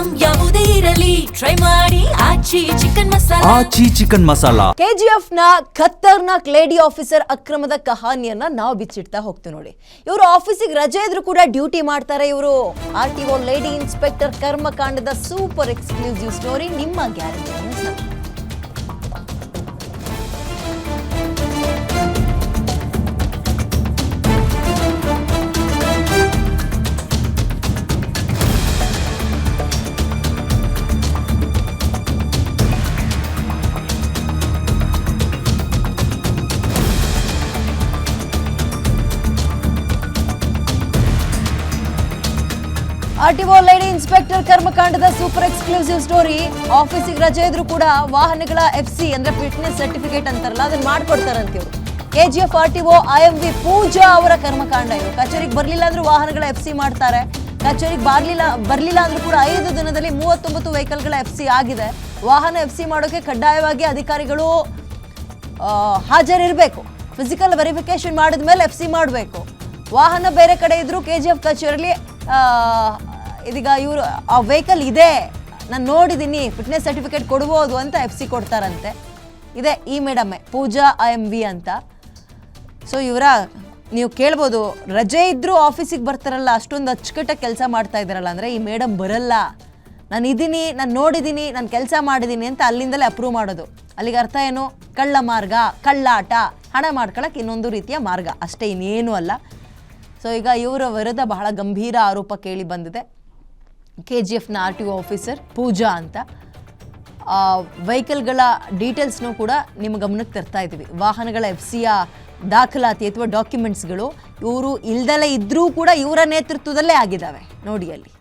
Item ಯಾವುದೇ ಇರಲಿ try ಮಾಡಿ ಆಚಿ ಚಿಕನ್ ಮಸಾಲಾ. KGF ನ ಖತರ್ನಾಕ್ ಲೇಡಿ ಆಫೀಸರ್ ಅಕ್ರಮದ ಕಹಾನಿಯನ್ನ ನಾವು ಬಿಚ್ಚಿಡ್ತಾ ಹೋಗ್ತೀವಿ ನೋಡಿ. ಇವರು ಆಫೀಸಿಗೆ ರಜೆ ಇದ್ರೂ ಕೂಡ ಡ್ಯೂಟಿ ಮಾಡ್ತಾರೆ. ಇವರು RTO ಲೇಡಿ ಇನ್ಸ್ಪೆಕ್ಟರ್ ಕರ್ಮಕಾಂಡದ ಸೂಪರ್ ಎಕ್ಸ್ಕ್ಲೂಸಿವ್ ಸ್ಟೋರಿ ನಿಮ್ಮ guarantee news. RTO lady inspector ಕರ್ಮಕಾಂಡದ ಸೂಪರ್ ಎಕ್ಸ್ಕ್ಲೂಸಿವ್ ಸ್ಟೋರಿ. ಆಫೀಸಿಗೆ ರಜೆ ಇದ್ರೂ ಕೂಡ ವಾಹನಗಳ FC ಅಂದ್ರೆ ಫಿಟ್ನೆಸ್ ಸರ್ಟಿಫಿಕೇಟ್ ಅಂತಾರಲ್ಲ ಅದನ್ನ ಮಾಡ್ಕೊಡ್ತಾರಂತ ಇವರು. KGF RTO IMV ಪೂಜಾ ಅವರ ಕರ್ಮಕಾಂಡ ಇದು. ಕಚೇರಿಗೆ ಬರ್ಲಿಲ್ಲ ಅಂದ್ರೂ ವಾಹನಗಳ FC ಮಾಡ್ತಾರೆ. ಕಚೇರಿಗೆ ಬರ್ಲಿಲ್ಲ ಅಂದ್ರೂ ಕೂಡ 5 ದಿನದಲ್ಲಿ 39 ವೆಹಿಕಲ್ಗಳ FC ಆಗಿದೆ. ವಾಹನ FC ಮಾಡೋಕೆ ಕಡ್ಡಾಯವಾಗಿ ಅಧಿಕಾರಿಗಳು ಹಾಜರಿರಬೇಕು. ಫಿಸಿಕಲ್ ವೆರಿಫಿಕೇಶನ್ ಮಾಡಿದ್ಮೇಲೆ FC ಮಾಡಬೇಕು. ವಾಹನ ಬೇರೆ ಕಡೆ ಇದ್ರು KGF ಕಚೇರಿಯಲ್ಲಿ ಇದೀಗ ಇವರು ಆ ವೆಹಿಕಲ್ ಇದೆ ನಾನು ನೋಡಿದ್ದೀನಿ ಫಿಟ್ನೆಸ್ ಸರ್ಟಿಫಿಕೇಟ್ ಕೊಡ್ಬೋದು ಅಂತ FC ಕೊಡ್ತಾರಂತೆ. ಇದೆ ಈ ಮೇಡಮ್ಮೆ ಪೂಜಾ IMV ಅಂತ. ಸೊ ಇವರ ನೀವು ಕೇಳ್ಬೋದು ರಜೆ ಇದ್ದರೂ ಆಫೀಸಿಗೆ ಬರ್ತಾರಲ್ಲ ಅಷ್ಟೊಂದು ಅಚ್ಚುಕಟ್ಟಾಗಿ ಕೆಲಸ ಮಾಡ್ತಾ ಇದ್ದಾರಲ್ಲ ಅಂದರೆ ಈ ಮೇಡಮ್ ಬರಲ್ಲ ನಾನು ಇದ್ದೀನಿ ನಾನು ನೋಡಿದ್ದೀನಿ ನಾನು ಕೆಲಸ ಮಾಡಿದ್ದೀನಿ ಅಂತ ಅಲ್ಲಿಂದಲೇ ಅಪ್ರೂವ್ ಮಾಡೋದು. ಅಲ್ಲಿಗೆ ಅರ್ಥ ಏನು? ಕಳ್ಳ ಮಾರ್ಗ, ಕಳ್ಳಾಟ, ಹಣ ಮಾಡ್ಕೊಳ್ಳೋಕೆ ಇನ್ನೊಂದು ರೀತಿಯ ಮಾರ್ಗ ಅಷ್ಟೇ, ಇನ್ನೇನು ಅಲ್ಲ. ಸೊ ಈಗ ಇವರ ವಿರುದ್ಧ ಬಹಳ ಗಂಭೀರ ಆರೋಪ ಕೇಳಿ ಬಂದಿದೆ. KGFನ RTO ಆಫೀಸರ್ ಪೂಜಾ ಅಂತ. ವೆಹಿಕಲ್ಗಳ ಡೀಟೇಲ್ಸ್ನೂ ಕೂಡ ನಿಮ್ಮ ಗಮನಕ್ಕೆ ತರ್ತಾ ಇದ್ದೀವಿ. ವಾಹನಗಳ FCಯ ದಾಖಲಾತಿ ಅಥವಾ ಡಾಕ್ಯುಮೆಂಟ್ಸ್ಗಳು ಇವರು ಇಲ್ದಲೇ ಇದ್ದರೂ ಕೂಡ ಇವರ ನೇತೃತ್ವದಲ್ಲೇ ಆಗಿದ್ದಾವೆ ನೋಡಿ ಅಲ್ಲಿ.